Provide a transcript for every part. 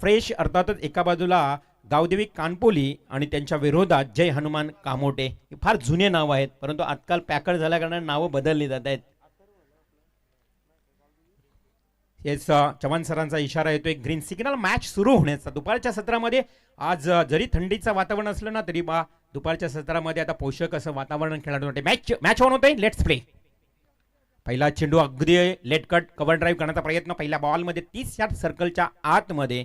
Fresh अर्थातच एका बाजूला गावदेवी कानपोली आणि त्यांच्या विरोधात जय हनुमान कामोटे. हे फार जुने नाव आहेत, परंतु आजकाल पॅकड झाल्या कारणाने नावं बदलली जात आहेत. हेच चव्हाण सरांचा इशारा येतोय ग्रीन सिग्नल मॅच सुरू होण्याचा. दुपारच्या सत्रामध्ये आज जरी थंडीचं वातावरण असलं ना तरी दुपारच्या सत्रामध्ये आता पोषक असं वातावरण खेळाडूंसाठी मॅच ऑन होते. Let's play. पहिला चेंडू अगदी लेट कट कव्हर ड्राईव्ह करण्याचा प्रयत्न. पहिल्या बॉलमध्ये 30 यार्ड सर्कलच्या आतमध्ये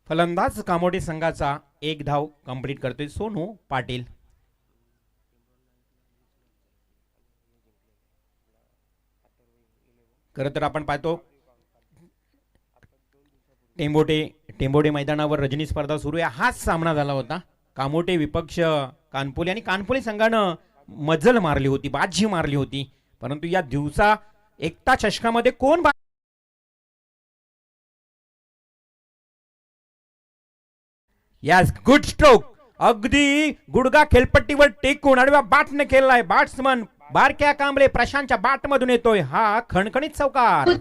फलंदाज कामोटे संघाचा एक धाव कंप्लीट करतोय सोनू पाटील. खरं तर आपण पाहतो टेंबोडे मैदानावर रजनी स्पर्धा सुरू आहे. हाच सामना झाला होता. कामोटे विपक्ष कानपोली आणि कानपोली संघानं मजल मारली होती, बाजी मारली होती. परंतु या दिवसा एकता चषकामध्ये कोण यस गुड स्ट्रोक. अगदी गुडगा खेळपट्टीवर टेकून आडव्या बॅटने खेळलाय बॅट्समन बारक्या कांबळे प्रशांतच्या बॅट मधून येतोय हा खणखणीत चौकार.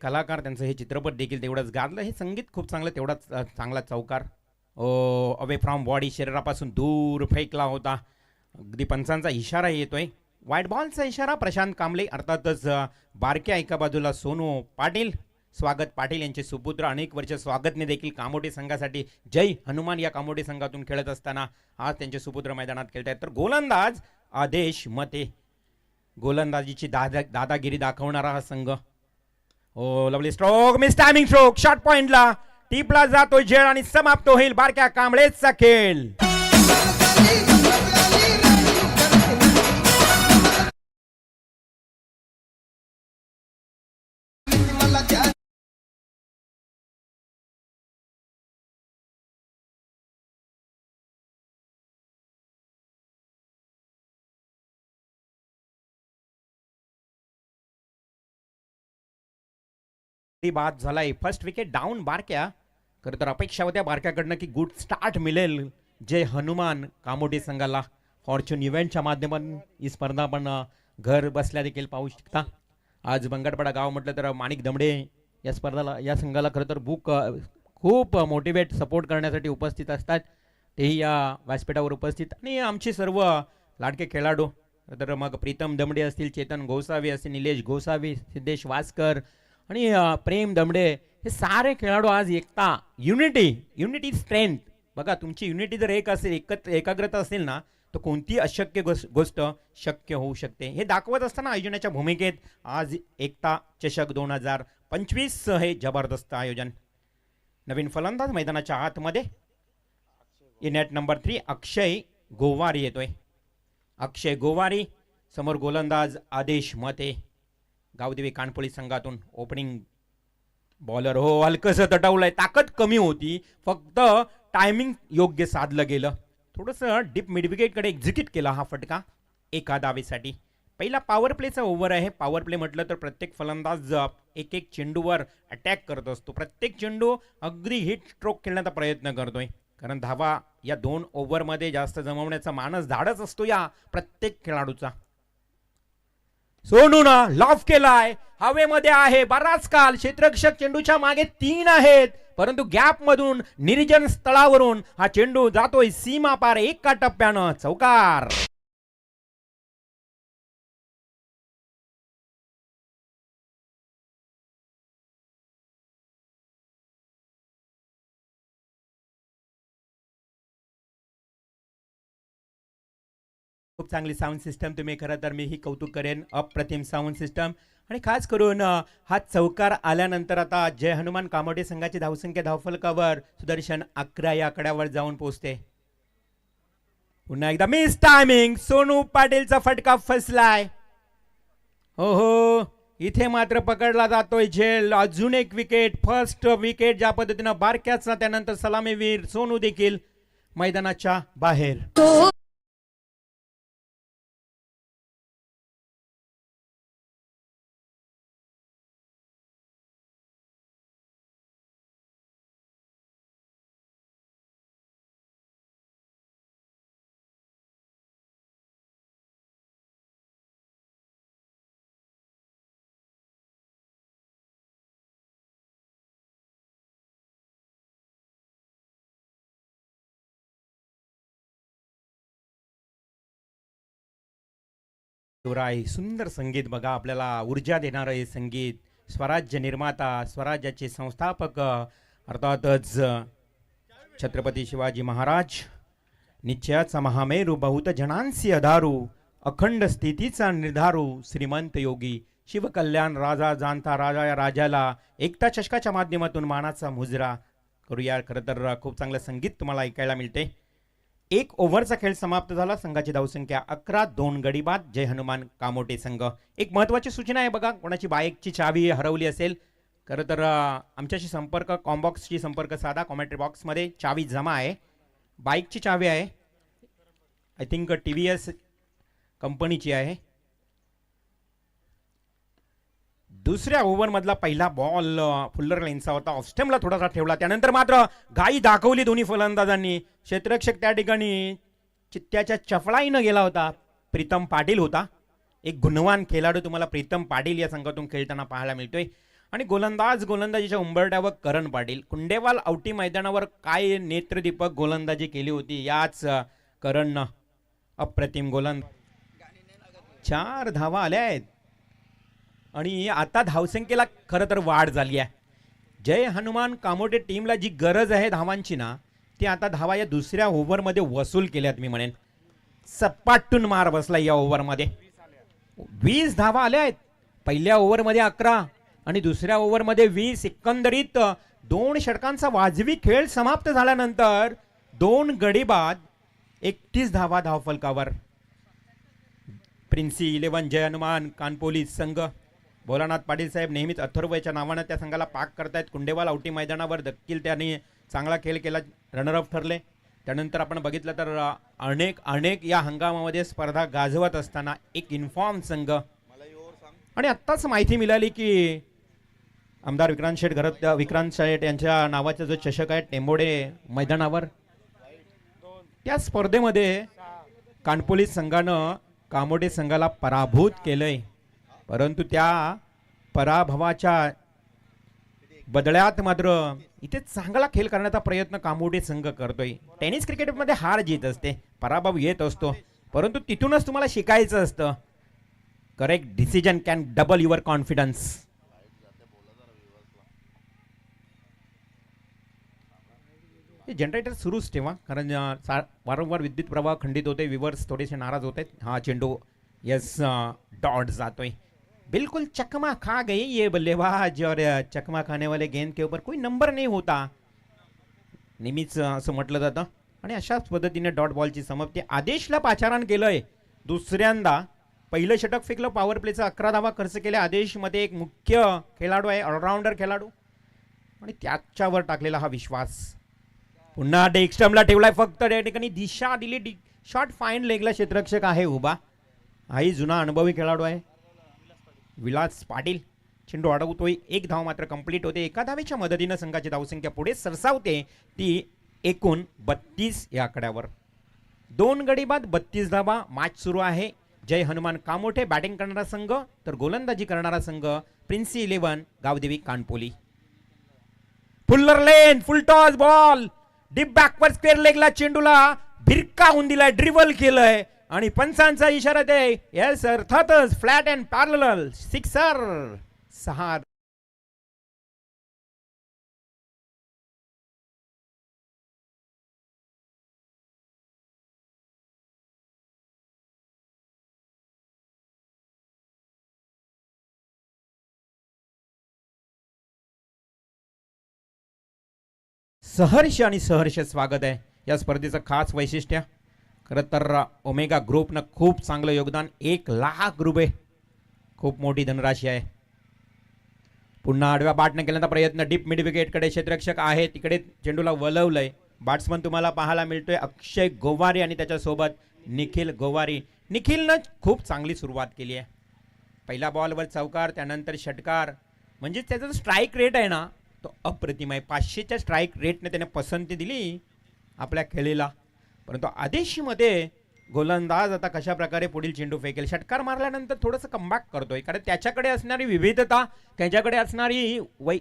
कलाकार त्यांचं हे चित्रपट देखील तेवढंच गाजलं. हे संगीत खूप चांगलं, तेवढाच चांगला चौकार. अवे फ्रॉम बॉडी शरीरापासून दूर फेकला होता. अगदी पंचांचा इशारा येतोय. व्हाईट बॉलचा इशारा प्रशांत कांबळे अर्थातच बारक्या एका बाजूला सोनू पाटील. स्वागत पाटील यांचे सुपुत्र अनेक वर्ष स्वागतने देखील कामोटे संघासाठी जय हनुमान या कामोटे संघातून खेळत असताना आज त्यांचे सुपुत्र मैदानात खेळत आहेत. तर गोलंदाज आदेश मते, गोलंदाजीची दादागिरी दाखवणारा हा संघ. Oh lovely stroke, miss timing stroke. Short पॉइंटला टीपला जातोय झेल आणि समाप्त होईल बारक्या कांबळेचा खेळ. बाद झालाय. फर्स्ट विकेट डाऊन बारक्या. खरं तर अपेक्षा होत्या बारक्याकडनं की गुड स्टार्ट मिळेल जय हनुमान कामोटे संघाला. फॉर्च्यून इव्हेंटच्या माध्यमातून ही स्पर्धा आपण घर बसल्या देखील पाहू शकता. आज बंगाटपाडा गाव म्हटलं तर माणिक दमडे या संघाला खरं तर खूप मोटिवेट सपोर्ट करण्यासाठी उपस्थित असतात. तेही या व्यासपीठावर उपस्थित आणि आमचे सर्व लाडके खेळाडू तर मग प्रीतम दमडे असतील, चेतन गोसावी असतील, निलेश गोसावी, सिद्धेश वासकर आणि प्रेम दमडे, हे सारे खेळाडू आज एकता, युनिटी स्ट्रेंथ. बघा तुमची युनिटी जर एक असेल, एकाग्रता असेल ना, तर कोणती अशक्य गोष्ट शक्य होऊ शकते. हे दाखवत असताना आयोजनाच्या भूमिकेत आज एकता चषक 2025 हे जबरदस्त आयोजन. नवीन फलंदाज मैदानाच्या आतमध्ये नेट नंबर 3 अक्षय गोवारी येतोय. अक्षय गोवारी समोर गोलंदाज आदेश मते गावदेवी कानपोली संघातून. ओपनिंग बॉलर हो हलकसं तटवलंय, ताकद कमी होती, फक्त टायमिंग योग्य साधलं गेलं. थोडंसं डीप मिडविकेटकडे एक्झिक्यूट केला हा फटका एका धावेसाठी. पहिला पॉवर प्लेचा ओव्हर आहे. पॉवर प्ले म्हटलं तर प्रत्येक फलंदाज एक चेंडूवर अटॅक करत असतो. प्रत्येक चेंडू अगदी हिट स्ट्रोक खेळण्याचा प्रयत्न करतोय, कारण धावा या 2 ओव्हरमध्ये जास्त जमवण्याचा मानस धाडच असतो या प्रत्येक खेळाडूचा. सोनूना लॉफ केलाय, हवेमध्ये आहे बराच काल. क्षेत्ररक्षक चेंडूच्या मागे 3 आहेत, परंतु गॅप मधून निर्जन स्थळावरून हा चेंडू जातोय सीमा पार एका टप्प्यानं. चौकार. खूप चांगली साऊंड सिस्टम तुम्ही, खरं तर मी ही कौतुक करेन. अप्रतिम साऊंड सिस्टम. आणि खास करून हा चौकार आल्यानंतर आता जय हनुमान कामोटे संघाची धावसंख्या धावफलकावर सुदर्शन 11 या आकड्यावर जाऊन पोहोचते. पुन्हा एकदा मिस टायमिंग. सोनू पाटीलचा फटका फसलाय. हो इथे मात्र पकडला जातोय झेल. अजून एक विकेट, फर्स्ट विकेट ज्या पद्धतीनं बारक्याचा, त्यानंतर सलामीवीर सोनू देखील मैदानाच्या बाहेर. शिवराय, सुंदर संगीत बघा, आपल्याला ऊर्जा देणारं हे संगीत. स्वराज्य निर्माता, स्वराज्याचे संस्थापक अर्थातच छत्रपती शिवाजी महाराज. निश्चयाचा महामेरू, बहुत जनांसी अधारू, अखंड स्थितीचा निर्धारू, श्रीमंत योगी, शिवकल्याण राजा जाणता राजा. या राजाला एकता चषकाच्या माध्यमातून मानाचा मुजरा करूया. खरं तर खूप चांगलं संगीत तुम्हाला ऐकायला मिळते. एक ओव्हरचा खेळ समाप्त झाला. संघाची धावसंख्या 11, 2 गडी बाद. जय हनुमान कामोटे संघ. एक महत्त्वाची सूचना आहे बघा, कोणाची बाईकची चावी हरवली असेल खरं तर आमच्याशी संपर्क, कॉम्बॉक्सशी संपर्क साधा. कॉमेंट्री बॉक्समध्ये चावी जमा आहे, बाईकची चावी आहे, आय थिंक TVS कंपनीची आहे. दुसऱ्या ओव्हरमधला पहिला बॉल फुल्लर लेन्सचा होता, ऑफस्टम्पला थोडासा ठेवला. त्यानंतर मात्र घाई दाखवली दोन्ही फलंदाजांनी. क्षेत्ररक्षक त्या ठिकाणी चित्त्याच्या चपळाईनं गेला होता. प्रीतम पाटील होता, एक गुणवान खेळाडू तुम्हाला प्रीतम पाटील या संघातून खेळताना पाहायला मिळतोय. आणि गोलंदाजीच्या उंबरट्यावर करण पाटील. कुंडेवाल औटी मैदानावर काय नेत्रदीपक गोलंदाजी केली होती याच करणनं. अप्रतिम गोलंदाज. 4 धावा आल्या आहेत आणि आता धावसंख्येला खरं तर वाढ झाली आहे. जय हनुमान कामोटे टीमला जी गरज आहे धावांची ना, ती आता धावा या दुसऱ्या ओव्हरमध्ये वसूल केल्यात. मी म्हणेन सपाटून मार बसला या ओव्हरमध्ये. 20 धावा आल्या आहेत. पहिल्या ओव्हरमध्ये 11 आणि दुसऱ्या ओव्हरमध्ये 20. एकंदरीत 2 षटकांचा वाजवी खेळ समाप्त झाल्यानंतर 2 गडी बाद, 31 धावा धावफलकावर. प्रिन्सी 11 जय हनुमान कानपोली संघ. भोलानाथ पाटील साहेब नेहमीच अथर्वच्या नावानं त्या संघाला पाक करतायत. कुंडेवाल औटी मैदानावर देखील त्यांनी चांगला खेळ केला, रनरअप ठरले. त्यानंतर आपण बघितलं तर अनेक या हंगामामध्ये स्पर्धा गाजवत असताना एक इन्फॉर्म संघ. आणि आत्ताच माहिती मिळाली की आमदार विक्रांत शेठ यांच्या नावाचा जो चषक आहे टेंबोडे मैदानावर, त्या स्पर्धेमध्ये कानपोली संघानं कामोडे संघाला पराभूत केलंय. परंतु त्या पराभवाच्या बदल्यात मात्र इथे चांगला खेळ करण्याचा प्रयत्न कामोडे संघ करतोय. टेनिस क्रिकेटमध्ये हार जीत असते, पराभव येत असतो, परंतु तिथूनच तुम्हाला शिकायचं असतं. Correct decision can double your confidence. Generator सुरूच ठेवा, कारण वारंवार विद्युत प्रवाह खंडित होते, व्ह्यूअर्स थोडेसे नाराज होते. हा चेंडू यस डॉट जातोय. बिल्कुल चकमा खा गई ये बल्लेबाज, और चकमा खाने वाले गेंद के ऊपर कोई नंबर नहीं होता, नेहमीच असं म्हटलं जातं. आणि अशाच पद्धतीने डॉट बॉलची समाप्ती. आदेशला पाचारण केलंय दुसऱ्यांदा. पहिलं षटक फेकलं, पॉवर प्लेचा 11 धावा खर्च केल्या. आदेशमध्ये एक मुख्य खेळाडू आहे, ऑलराऊंडर खेळाडू, आणि त्याच्यावर टाकलेला हा विश्वास. पुन्हा डेक्स्टमला ठेवलाय, फक्त त्या ठिकाणी दिशा दिली. शॉर्ट फाईन लेगला क्षेत्ररक्षक आहे उभा. हाही जुना अनुभवी खेळाडू आहे विलास पाटील. चेंडू अडवतोय, 1 धाव मात्र कंप्लीट होते. 1 धावेच्या मदतीनं संघाची धावसंख्या पुढे सरसावते, ती एकूण 32 या आकड्यावर. 2 गडी बाद, 32 धावा. मॅच सुरू आहे. जय हनुमान कामोठे बॅटिंग करणारा संघ, तर गोलंदाजी करणारा संघ Princy 11 Gavdevi Kanpoli. Fuller length, full toss ball, deep backward square लेगला चेंडूला भिरकावून दिलाय, ड्रिबल केलंय आणि पंचांचा इशारा आहे. यस अर्थातच फ्लॅट अँड पॅरलल सिक्सर. 6 सहर्ष आणि सहर्ष स्वागत आहे. या स्पर्धेचं खास वैशिष्ट्य खरं तर ओमेगा ग्रुपनं खूप चांगलं योगदान, 1 लाख रुपये खूप मोठी धनराशी आहे. पुन्हा आडव्या बाटने केल्याचा प्रयत्न डीप मिड विकेटकडे क्षेत्ररक्षक आहे तिकडे चेंडूला वलवलंय. बॅट्समन तुम्हाला पाहायला मिळतोय अक्षय गोवारी आणि त्याच्यासोबत निखिल गोवारी. निखिलनं खूप चांगली सुरुवात केली आहे. पहिल्या बॉलवर चौकार त्यानंतर षटकार म्हणजे त्याचा जो स्ट्राईक रेट आहे ना तो अप्रतिम आहे. 500च्या स्ट्राईक रेटने त्याने पसंती दिली आपल्या खेळीला. परंतु आदेशीमध्ये गोलंदाज आता कशा प्रकारे पुढील चेंडू फेकेल. षटकार मारल्यानंतर थोडंसं कमबॅक करतोय कारण त्याच्याकडे असणारी विविधता त्याच्याकडे असणारी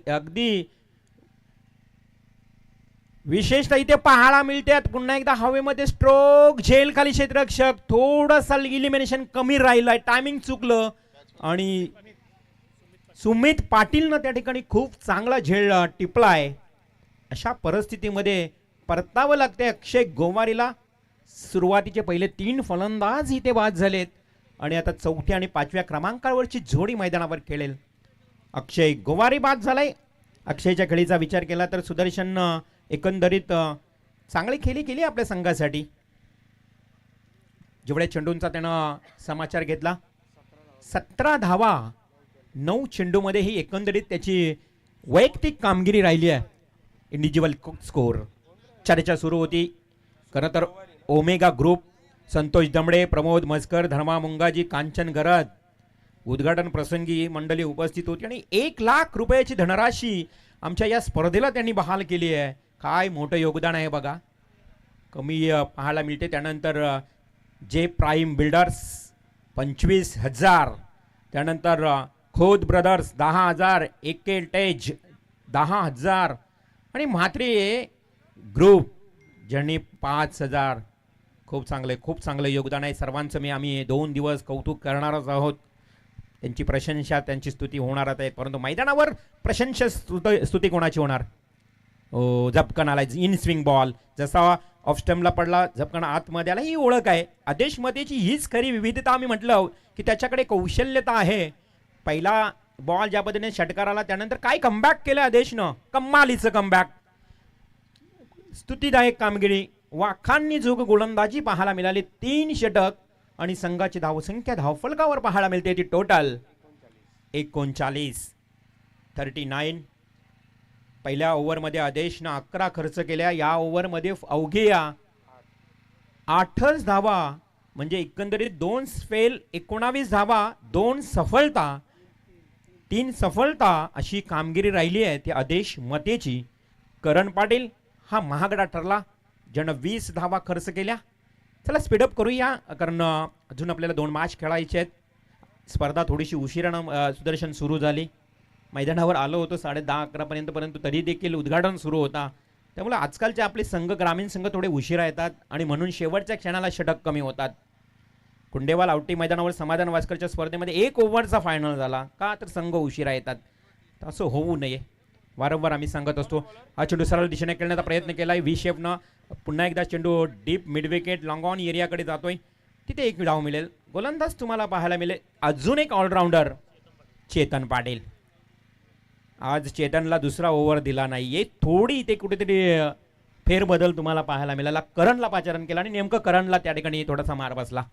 अगदी विशेषतः इथे पाहायला मिळते. पुन्हा एकदा हवेमध्ये स्ट्रोक झेल खाली क्षेत्ररक्षक थोडंसं इलिमिनेशन कमी राहिलंय. टायमिंग चुकलं आणि सुमित पाटीलनं त्या ठिकाणी खूप चांगला झेल टिपलाय. अशा परिस्थितीमध्ये परतावं लागते अक्षय गोवारीला. सुरुवातीचे पहिले 3 फलंदाज इथे बाद झालेत आणि आता 4थ्या आणि 5व्या क्रमांकावरची जोडी मैदानावर खेळेल. अक्षय गोवारी बाद झालाय. अक्षयच्या खेळीचा विचार केला तर सुदर्शननं एकंदरीत चांगली खेळी केली आपल्या संघासाठी. जेवढ्या चेंडूंचा त्यानं समाचार घेतला 17 धावा 9 चेंडूमध्ये ही एकंदरीत त्याची वैयक्तिक कामगिरी राहिली आहे. इंडिव्हिज्युअल स्कोर चर्चा सुरू होती. खरं तर ओमेगा ग्रुप संतोष दमडे प्रमोद मस्कर धर्मा मुंगाजी कांचन गरज उद्घाटन प्रसंगी मंडळी उपस्थित होती आणि 1 लाख रुपयाची धनराशी आमच्या या स्पर्धेला त्यांनी बहाल केली आहे. काय मोठं योगदान आहे बघा. कमी पाहायला मिळते. त्यानंतर जे प्राईम बिल्डर्स 25,000 त्यानंतर खोद ब्रदर्स 10,000 एकेल टेज 10,000 आणि म्हात्रे ग्रुप ज्यांनी 5,000. खूप चांगलं योगदान आहे सर्वांचं. आम्ही 2 दिवस कौतुक करणारच आहोत. त्यांची प्रशंसा त्यांची स्तुती होणारच आहे. परंतु मैदानावर प्रशंसा स्तुती कोणाची होणार. झपकन आला इन स्विंग बॉल जसा ऑफ स्टंपला पडला झपकन आतमध्ये आला ही ओळख आहे. आदेशमध्येची हीच खरी विविधता. आम्ही म्हटलं की त्याच्याकडे कौशल्यता आहे. पहिला बॉल ज्या पद्धतीने षटकाराला त्यानंतर काय कमबॅक केलं आदेशनं. कमालीचं कमबॅक स्तुतीदायक कामगिरी. वाखांनी जोग गोलंदाजी पाहायला मिळाली. 3 षटक आणि संघाची धावसंख्या धावफलकावर पाहायला मिळते ती टोटल 39. पहिल्या ओव्हरमध्ये आदेशनं 11 खर्च केल्या. या ओव्हरमध्ये अवघ्या 8च धावा म्हणजे एकंदरीत 2 फेल 19 धावा 2 सफलता 3 सफलता अशी कामगिरी राहिली आहे ती आदेश मतेची. करण पाटील हा महागडा ठरला ज्यानं 20 धावा खर्च केल्या. चला स्पीडअप करूया कारण अजून आपल्याला 2 मॅच खेळायचे आहेत. स्पर्धा थोडीशी उशिरानं सुदर्शन सुरू झाली. मैदानावर आलो होतो 10:30-11 पर्यंत परंतु तरी देखील उद्घाटन सुरू होता. त्यामुळे आजकालचे आपले संघ ग्रामीण संघ थोडे उशिरा येतात आणि म्हणून शेवटच्या क्षणाला षटक कमी होतात. कुंडेवाल आवटी मैदानावर समाधान वास्करच्या स्पर्धेमध्ये 1 ओव्हरचा फायनल झाला का तर संघ उशिरा येतात. असं होऊ नये वारंवार आम्ही सांगत असतो. हा चेंडू सरळ दिशेने खेळण्याचा प्रयत्न केलाय व्ही शेपनं. पुन्हा एकदा चेंडू deep mid wicket long on एरियाकडे जातोय. तिथे 1 धाव मिळेल. गोलंदाज तुम्हाला पाहायला मिळेल अजून एक ऑलराऊंडर चेतन पाटील. आज चेतनला दुसरा ओव्हर दिला नाहीये. थोडी इथे कुठेतरी फेरबदल तुम्हाला पाहायला मिळाला. करणला पाचारण केला आणि नेमकं करणला त्या ठिकाणी थोडासा मार बसला.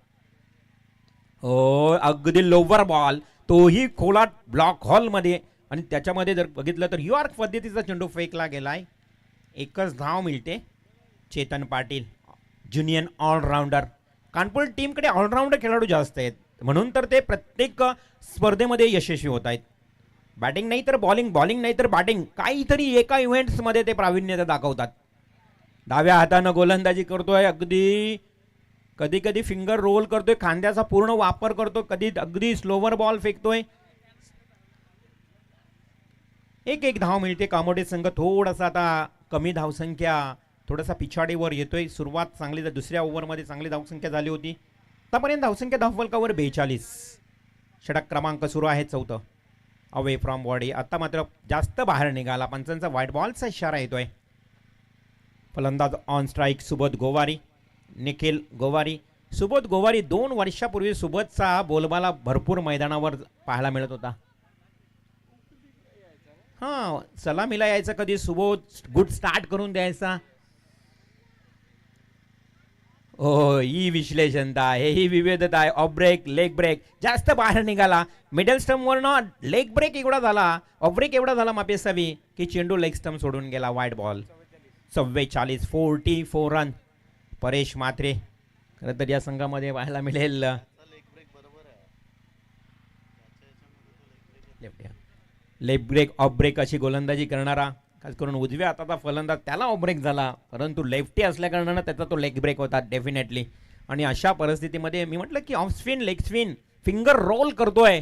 अगदी लोवर बॉल तोही खोला ब्लॉक हॉलमध्ये आणि त्याच्यामध्ये जर बघितलं तर यॉर्क पद्धतीचा चेंडू फेकला गेलाय. 1च धाव मिळते. Chetan Patil junior allrounder. कानपूर टीमकडे ऑलराऊंडर खेळाडू जास्त आहेत म्हणून तर ते प्रत्येक स्पर्धेमध्ये यशस्वी होत आहेत. बॅटिंग नाही तर बॉलिंग बॉलिंग नाही तर बॅटिंग काहीतरी एका इव्हेंट्समध्ये ते प्रावीण्य दाखवतात. डाव्या हातानं गोलंदाजी करतोय. अगदी कधी कधी फिंगर रोल करतोय. खांद्याचा पूर्ण वापर करतो. कधी अगदी स्लोवर बॉल फेकतोय. 1 धाव मिळते. कामोडे संघ थोडासा आता कमी धावसंख्या थोडासा पिछाडीवर येतोय. सुरुवात चांगली दुसऱ्या ओव्हरमध्ये चांगली धावसंख्या झाली होती. आतापर्यंत धावसंख्या धावफलकावर 42. षटक क्रमांक सुरू आहे 4 अवे फ्रॉम बॉडी. आता मात्र जास्त बाहेर निघाला. पंचांचा व्हाईट बॉलचा इशारा येतोय. फलंदाज ऑन स्ट्राईक सुबोध गोवारी निखिल गोवारी. सुबोध गोवारी 2 वर्षापूर्वी सुबोधचा बोलबाला भरपूर मैदानावर पाहायला मिळत होता. हां सलामीला यायचा कधी सुबोध गुड स्टार्ट करून द्यायचा. हो, ही विश्लेषणता आहे, ही विविधता आहे. ऑफ ब्रेक, लेग ब्रेक जास्त बाहेर निघाला, मिडल स्टंपवरनं लेग ब्रेक एवढा झाला, ऑफ ब्रेक एवढा झाला मापेसावी की चेंडू लेग स्टंप सोडून गेला. Wide ball. 44 run. Paresh Mhatre खरं तर या संघामध्ये पाहायला मिळेल. लेग ब्रेक, ऑफ ब्रेक अशी गोलंदाजी करणारा, खास करून उजव्या हाताचा फलंदाज, त्याला ऑफ ब्रेक झाला, परंतु लेफ्टी असल्या कारणानं त्याचा तो लेग ब्रेक होता डेफिनेटली. आणि अशा परिस्थितीमध्ये मी म्हटलं की off spin, leg spin, finger roll करतोय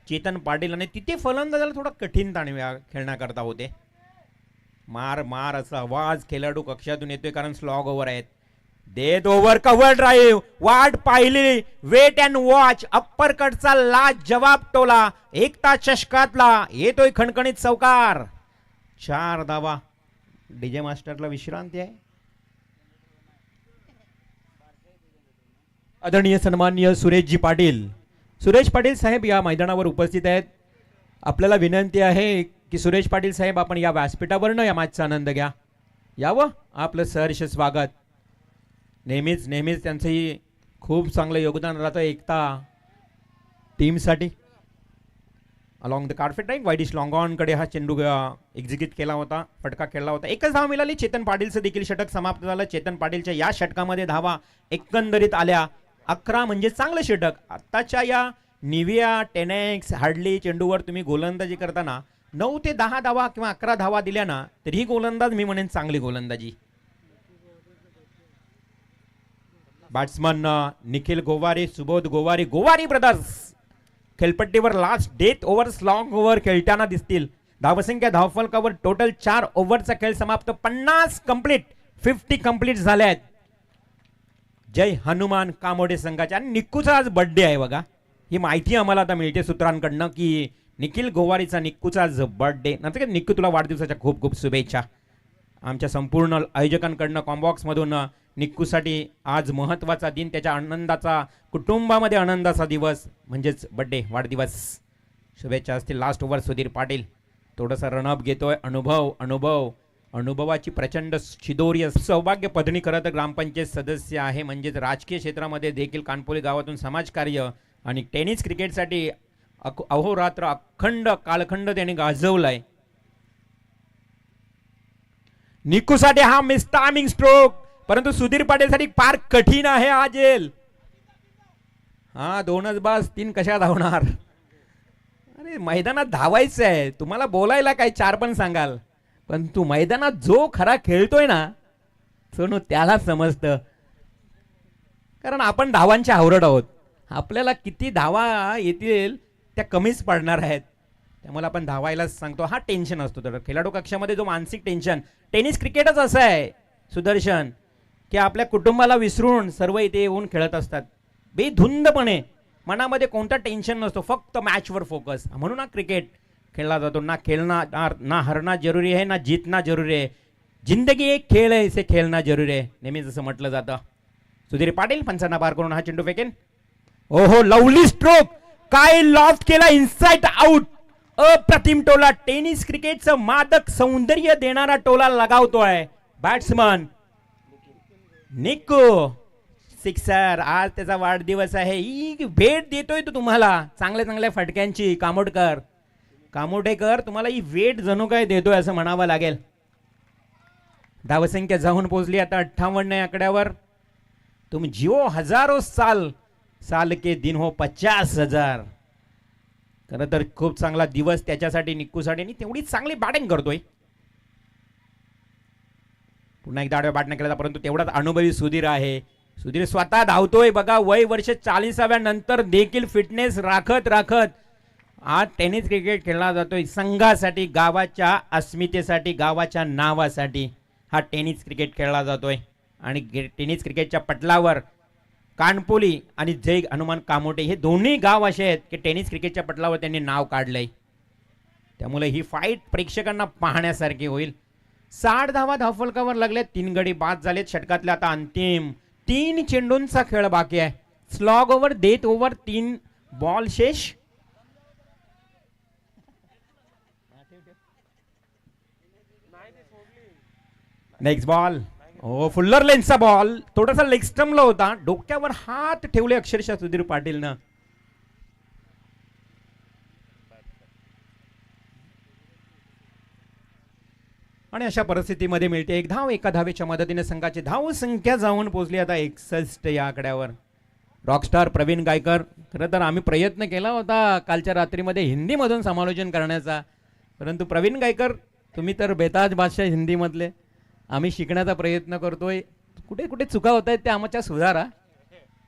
चेतन पाटील, आणि तिथे फलंदाजाला थोडा कठीण ताण खेळण्याकरता होते. मार मार असा आवाज खेळाडू कक्षातून येतोय, कारण स्लॉग ओव्हर आहेत. देत ओव्हर, कव्हर ड्राईव्ह, वाट पाहिली, वेट अँड वॉच, अप्पर कटचा लाज जवाब टोला, एकता चषकातला येतोय खणखणीत चौकार. 4 धावा. डीजे मास्टरला विश्रांती आहे. आदरणीय सन्माननीय सुरेशजी पाटील, सुरेश पाटील साहेब या मैदानावर उपस्थित आहेत. आपल्याला विनंती आहे की सुरेश पाटील साहेब आपण या व्यासपीठावरनं या मॅचचा आनंद घ्या. यावं, आपलं सहर्ष स्वागत. नेहमीच नेहमीच त्यांचंही खूप चांगलं योगदान राहतं एकता टीमसाठी. Along the carpet right, widish long on कडे हा चेंडू एक्झिक्यूट केला होता, फटका खेळला होता. एकच धाव मिळाली. चेतन पाटीलचं देखील षटक समाप्त झालं. चेतन पाटीलच्या या षटकामध्ये धावा एकंदरीत आल्या 11, म्हणजे चांगलं षटक. आत्ताच्या या निविया 10x हार्डली चेंडूवर तुम्ही गोलंदाजी करताना 9 ते 10 धावा किंवा 11 धावा दिल्या ना, तर ही गोलंदाज मी म्हणेन चांगली गोलंदाजी. बॅट्समन निखिल गोवारी, सुबोध गोवारी, गोवारी ब्रदर्स खेळपट्टीवर last death over, long over खेळताना दिसतील. धावसंख्या धावफलकावर टोटल 4 ओव्हरचा खेळ समाप्त. 50 कंप्लीट, 50 कंप्लीट झाले आहेत. जय हनुमान कामोडे संघाच्या. आणि निक्कूचा आज बर्थडे आहे बघा, ही माहिती आम्हाला आता मिळते सूत्रांकडनं की निखिल गोवारीचा निक्कूचा आज बर्थडे. नंतर निक्कू तुला वाढदिवसाच्या खूप खूप शुभेच्छा. आमच्या संपूर्ण आयोजकांकडनं कॉम्बॉक्समधून निक्कूसाठी आज महत्त्वाचा दिन, त्याच्या आनंदाचा, कुटुंबामध्ये आनंदाचा दिवस म्हणजेच बड्डे, वाढदिवस. शुभेच्छा असतील. लास्ट ओव्हर सुधीर पाटील थोडंसं रनअप घेतोय. अनुभवाची प्रचंड शिदोरी. सौभाग्य पत्नी खरं तर ग्रामपंचायत सदस्य आहे, म्हणजेच राजकीय क्षेत्रामध्ये देखील कानपोली गावातून समाजकार्य आणि टेनिस क्रिकेटसाठी अहोरात्र अखंड कालखंड त्याने गाजवलाय. निक्कूसाठी हा मिस्टामिंग स्ट्रोक, परंतु सुधीर पाटीलसाठी फार कठीण आहे हा झेल. हा 2च बास, 3 कशा धावणार. अरे मैदानात धावायचं आहे, तुम्हाला बोलायला काय 4 पण सांगाल, पण तू मैदानात जो खरा खेळतोय ना सोनू त्याला समजतं. कारण आपण धावांच्या आवरत आहोत, आपल्याला किती धावा येतील त्या कमीच पडणार आहेत, त्यामुळे आपण धावायलाच सांगतो. हा टेन्शन असतो तर खेळाडू कक्षामध्ये जो मानसिक टेन्शन. टेनिस क्रिकेटच असं आहे सुदर्शन की आपल्या कुटुंबाला विसरून सर्व इथे येऊन खेळत असतात बेधुंदपणे. मनामध्ये कोणता टेन्शन नसतो, फक्त मॅचवर फोकस. म्हणून हा क्रिकेट खेळला जातो. ना खेलना, ना हरना जरुरी है, ना जीतना जरुरी है. जिंदगी एक खेळ आहे, इसे खेळना जरुरी आहे, नेहमीच असं म्हटलं जातं. सुधीर पाटील पंचांना पार करून हा चेंडू फेकेन. ओहो, लवली स्ट्रोक, काय लॉफ्ट केला, इनसाइड आउट. अप्रतिम टोला. टेनिस क्रिकेटचं मादक सौंदर्य देणारा टोला लगावतोय बॅट्समन निक्कू. सिक्सर. आज त्याचा वाढदिवस आहे. ही भेट देतोय तो तुम्हाला चांगल्या चांगल्या फटक्यांची. कामोटेकर तुम्हाला ही भेट जणू काय देतोय असं म्हणावं लागेल. धावसंख्या जाऊन पोहोचली आता 58 आकड्यावर. तुम जिओ हजारो साल के दिन हो 50,000. खरं तर खूप चांगला दिवस त्याच्यासाठी, निक्कूसाठी. आणि तेवढीच चांगली बॅटिंग करतोय. पुन्हा एकदा आडव्या बॅटने केला, परंतु तेवढाच अनुभवी सुधीर आहे. सुधीर स्वतः धावतोय बघा. वय वर्ष 40व्या नंतर देखील फिटनेस राखत आज टेनिस क्रिकेट खेळला जातोय. संघासाठी, गावाच्या अस्मितेसाठी, गावाच्या नावासाठी हा टेनिस क्रिकेट खेळला जातोय. आणि टेनिस क्रिकेटच्या पटलावर कानपोली आणि जय हनुमान कामोटे हे दोन्ही गाव असे आहेत की टेनिस क्रिकेटच्या पटलावर त्यांनी नाव काढलंय. त्यामुळे ही फाईट प्रेक्षकांना पाहण्यासारखी होईल. 60 धावा धावफलकावर लागले. 3 गडी बाद झालेत षटकातले. आता अंतिम 3 चेंडूंचा खेळ बाकी आहे. Slog over, death over, 3 ball शेष. Next ball. हो, फुल्लर लेन्सचा बॉल थोडासा लेग स्टम्पला होता, डोक्यावर हात ठेवले अक्षरशः सुधीर पाटीलनं. आणि अशा परिस्थितीमध्ये मिळते एक धाव. एका धावेच्या मदतीने संघाची धाव संख्या जाऊन पोहोचली आता 61 या आकड्यावर. रॉकस्टार प्रवीण गायकर, खरं तर आम्ही प्रयत्न केला होता कालच्या रात्रीमध्ये हिंदीमधून समालोचन करण्याचा, परंतु प्रवीण गायकर तुम्ही तर बेताज भाषा हिंदीमधले, आम्ही शिकण्याचा प्रयत्न करतोय, कुठे कुठे चुका होत आहेत त्या आमच्या सुधारा.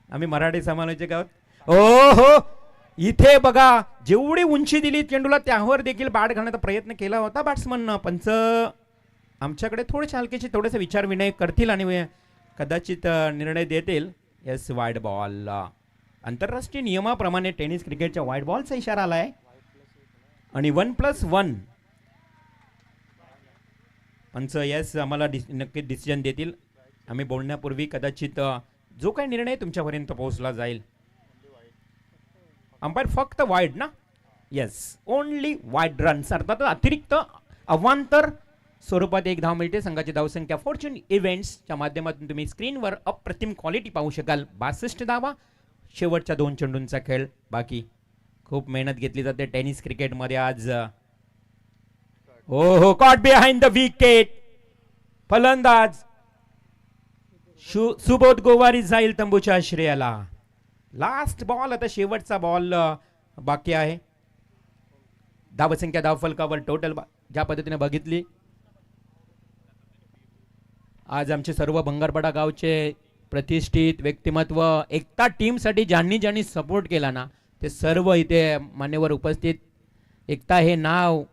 आम्ही मराठी समालोचक आहोत. ओ हो, इथे बघा जेवढी उंची दिली चेंडूला त्यावर देखील बॅट घालण्याचा प्रयत्न केला होता बॅट्समननं. पंच आमच्याकडे थोडेसे हलकेचे थोडेसे विचार विनय करतील आणि कदाचित निर्णय देतील. Yes, wide ball. आंतरराष्ट्रीय नियमाप्रमाणे टेनिस क्रिकेटच्या वाईड बॉलचा इशारा आलाय आणि 1+1. पंच येस आम्हाला नक्कीच डिसिजन देतील. आम्ही बोलण्यापूर्वी कदाचित जो काही निर्णय तुमच्यापर्यंत पोहोचला जाईल. अंपायर फक्त वाईड ना? येस, ओनली वाईड रन्स, अर्थात अतिरिक्त अवांतर स्वरूपात एक धाव मिळते. संघाची धावसंख्या फॉर्च्यून इव्हेंट्सच्या माध्यमातून तुम्ही स्क्रीनवर अप्रतिम क्वालिटी पाहू शकाल. 62 धावा, शेवटच्या 2 चेंडूंचा खेळ बाकी. खूप मेहनत घेतली जाते टेनिस क्रिकेटमध्ये आज. हो हो, कॉट बिहाइंड द विकेट. फलंदाज सुबोध गोवारी जाईल तंबूच्या आश्रयाला. लास्ट बॉल, आता शेवटचा बॉल बाकी आहे. धावसंख्या धावफलकावर टोटल ज्या पद्धतीने बघितली, आज आमचे सर्व भंगारपाडा गावचे प्रतिष्ठित व्यक्तिमत्व, एकता टीमसाठी ज्यांनी ज्यांनी सपोर्ट केला ना, ते सर्व इथे मान्यवर उपस्थित. एकता हे नाव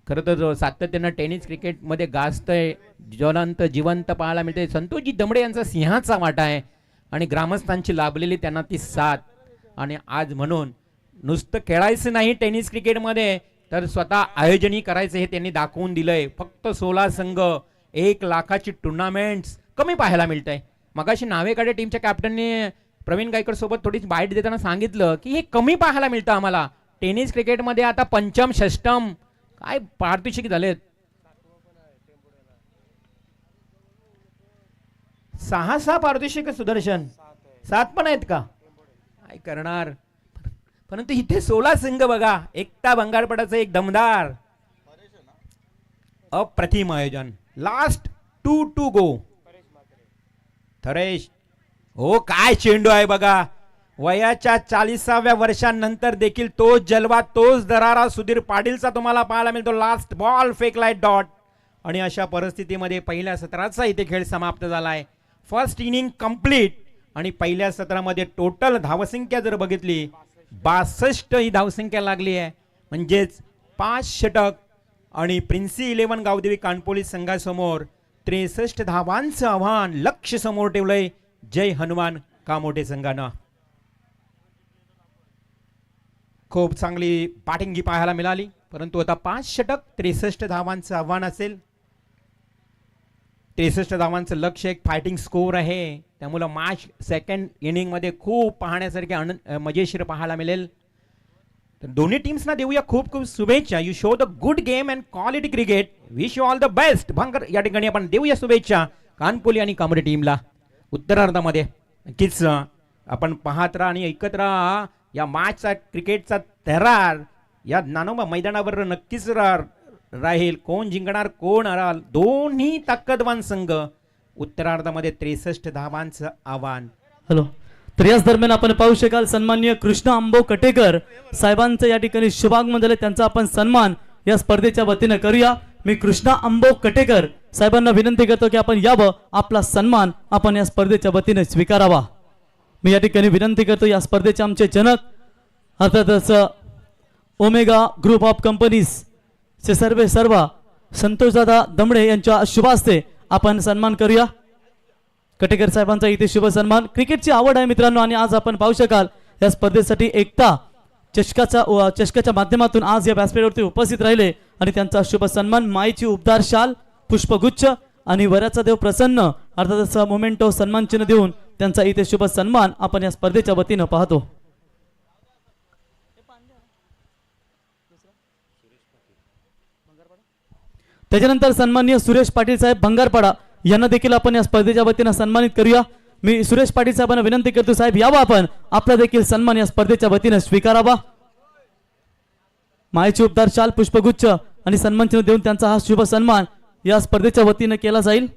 खरं तर सातत्यानं टेनिस क्रिकेटमध्ये गाजतंय, ज्वलंत जिवंत पाहायला मिळते. संतोषजी दमडे यांचा सिंहाचा वाटा आहे आणि ग्रामस्थांची लाभलेली त्यांना ती साथ. आणि आज म्हणून नुसतं खेळायचं नाही टेनिस क्रिकेटमध्ये, तर स्वतः आयोजनही करायचं हे त्यांनी दाखवून दिलंय. फक्त 16 संघ, 1 लाखाची टुर्नामेंट्स कमी पाहायला मिळतंय. मगाशी नावेकडे टीमच्या कॅप्टनने प्रवीण गायकर सोबत थोडी बाईट देताना सांगितलं की हे कमी पाहायला मिळतं आम्हाला टेनिस क्रिकेटमध्ये. आता पंचम षष्टम काय पारितोषिक झालेत. 6 पारितोषिक सुदर्शन, 7 पण आहेत का? काय करणार. परंतु इथे 16 संघ बघा. एकता भंगारपडाचं एक दमदार अप्रतिम आयोजन. Last 2 to go. थरेश, हो काय चेंडू आहे बघा. वयाच्या 40व्या वर्षांनंतर देखील तोच जलवा, तोच दरारा सुधीर पाटीलचा तुम्हाला पाहायला मिळतो. लास्ट बॉल फेकलाय डॉट. आणि अशा परिस्थितीमध्ये पहिल्या सत्राचा इथे खेळ समाप्त झालाय. First inning complete. आणि पहिल्या सत्रामध्ये टोटल धावसंख्या जर बघितली 62 ही धावसंख्या लागली आहे. म्हणजेच 5 षटक आणि प्रिन्सी 11 गावदेवी कानपोली संघासमोर 63 धावांचं आव्हान लक्ष समोर ठेवलंय जय हनुमान कामोठे संघानं. खूप चांगली बॅटिंग पाहायला मिळाली, परंतु आता 5 षटक 63 धावांचं आव्हान असेल. 63 धावांचं लक्ष्य एक फायटिंग स्कोर आहे. त्यामुळे मॅच सेकंड इनिंग मध्ये खूप पाहण्यासारखे मजेशीर पाहायला मिळेल. तर दोन्ही टीम्सना देऊया खूप खूप शुभेच्छा. You show the good game and quality cricket. Wish you all the best. Bhangar या ठिकाणी आपण देऊया शुभेच्छा कानपोली आणि कामोठे टीमला. उत्तरार्धामध्ये नक्कीच आपण पाहत राहा आणि ऐकत राहा. या मॅचचा क्रिकेटचा थरार या नानोबा मैदानावर नक्कीच राहील. कोण जिंकणार कोण हराल, दोन्ही ताकदवान संघ. उत्तरार्धामध्ये 63 धावांचं आव्हान. हॅलो, तर याच दरम्यान आपण पाहू शकाल सन्माननीय कृष्णा अंबो कटेकर साहेबांचं या ठिकाणी शुभागमन झाले. त्यांचा आपण सन्मान या स्पर्धेच्या वतीने करूया. मी कृष्णा अंबो कटेकर साहेबांना विनंती करतो की आपण यावं, आपला सन्मान आपण या स्पर्धेच्या वतीने स्वीकारावा. मी या ठिकाणी विनंती करतो. या स्पर्धेचे आमचे जनक अर्थातच ओमेगा ग्रुप ऑफ कंपनीज चे सर्व संतोषदादा दमडे यांच्या शुभास्ते आपण सन्मान करूया. कटेकर साहेबांचा इथे शुभ सन्मान. क्रिकेटची आवड आहे मित्रांनो आणि आज आपण पाहू शकाल या स्पर्धेसाठी एकता चषकाच्या माध्यमातून आज या व्यासपीठावरती उपस्थित राहिले आणि त्यांचा शुभ सन्मान माईची उबदार शाल, पुष्पगुच्छ आणि वराचा देव प्रसन्न अर्थातच मोमेंटो सन्मान चिन्ह देऊन त्यांचा इथे शुभ सन्मान आपण या स्पर्धेच्या वतीनं पाहतो. त्याच्यानंतर सन्माननीय सुरेश पाटील साहेब भंगारपाडा यांना देखील आपण या स्पर्धेच्या वतीनं सन्मानित करूया. मी सुरेश पाटील साहेबांना विनंती करतो, साहेब यावा आपण, आपला देखील सन्मान या स्पर्धेच्या वतीनं स्वीकारावा. मायेचे उपदार शाल पुष्पगुच्छ आणि सन्मानचिन्ह देऊन त्यांचा हा शुभ सन्मान या स्पर्धेच्या वतीनं केला जाईल.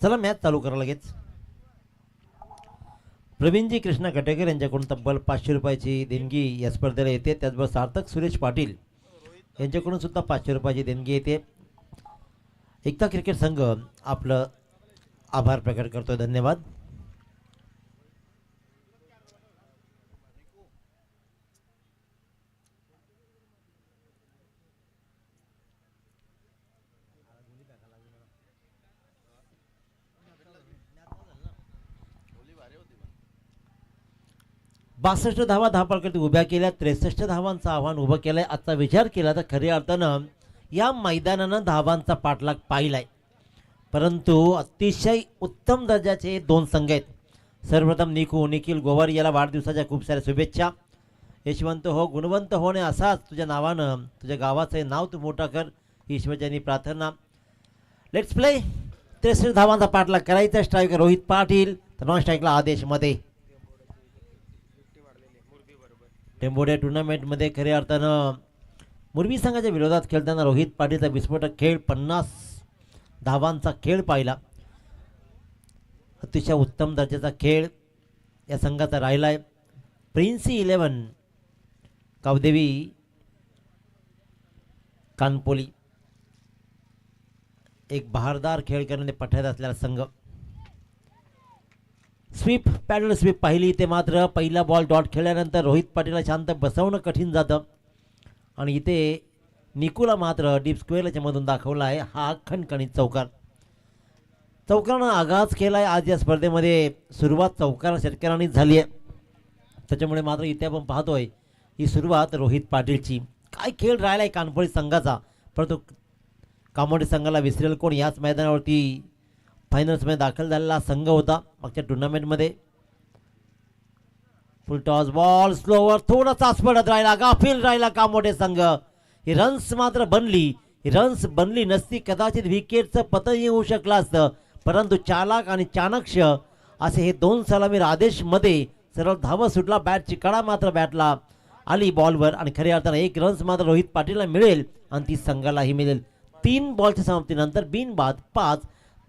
चला मॅच चालू करा लगेच. प्रवीणजी कृष्णा कटेकर यांच्याकडून तब्बल 500 रुपयाची देणगी या स्पर्धेला येते. त्याचबरोबर सार्थक सुरेश पाटील यांच्याकडून सुद्धा 500 रुपयाची देणगी येते. एकता क्रिकेट संघ आपलं आभार प्रकट करतोय. धन्यवाद. बासष्ट धावा धावपळकरती उभ्या केल्या. 63 धावांचं आव्हान उभं केलंय. आजचा विचार केला तर खऱ्या अर्थानं या मैदानानं धावांचा पाठलाग पाहिलाय, परंतु अतिशय उत्तम दर्जाचे 2 संघ आहेत. सर्वप्रथम निखिल गोवारी याला वाढदिवसाच्या खूप साऱ्या शुभेच्छा. यशवंत हो, गुणवंत होणे, असाच तुझ्या नावानं तुझ्या गावाचं नाव तू मोठा कर, ईश्वरजनी प्रार्थना. Let's play. 63 धावांचा पाठलाग करायचा. स्ट्रायकर रोहित पाटील, तर नॉन स्ट्राईकला आदेश मध्ये. टेंबोडे टुर्नामेंटमध्ये खऱ्या अर्थानं मुरबी संघाच्या विरोधात खेळताना रोहित पाटीलचा विस्फोटक खेळ, 50 धावांचा खेळ पाहिला. अतिशय उत्तम दर्जाचा खेळ या संघाचा राहिला आहे. प्रिन्सी 11 कावदेवी कानपोली एक बहारदार खेळ करण्याने पठ्यात असलेला संघ. स्वीप, पॅडल स्वीप पाहिली. ते मात्र पहिला बॉल डॉट खेळल्यानंतर रोहित पाटीलला शांत बसवणं कठीण जातं आणि इथे निकूला मात्र डीप स्क्वेअरच्या मधून दाखवला आहे हा खणखणीत चौकार. चौकारानं आगाज केला आहे आज या स्पर्धेमध्ये. सुरुवात चौकार शेतकऱ्यांनी झाली आहे, त्याच्यामुळे मात्र इथे आपण पाहतोय ही सुरुवात रोहित पाटीलची. काय खेळ राहिला आहे कानपोळी संघाचा, परंतु कामोडी संघाला विसरेल कोण. याच मैदानावरती फायनल्समध्ये दाखल झालेला संघ होता मागच्या टुर्नामेंटमध्ये. फुल टॉस बॉल स्लोवर, थोडासा स्पडत राहिला, गाफील राहिला कामोडे संघ. ही रन्स मात्र बनली. ही रन्स बनली नसती कदाचित विकेटचं पतन येऊ शकलं असतं, परंतु चालाक आणि चाणक्य असे हे 2 सलामीर आदेशमध्ये सरळ धावा सुटला. बॅटची कडा मात्र बॅटला आली बॉलवर आणि खऱ्या अर्थानं 1 रन्स मात्र रोहित पाटीलला मिळेल आणि ती संघालाही मिळेल. 3 बॉलच्या समाप्तीनंतर बिनबाद 5,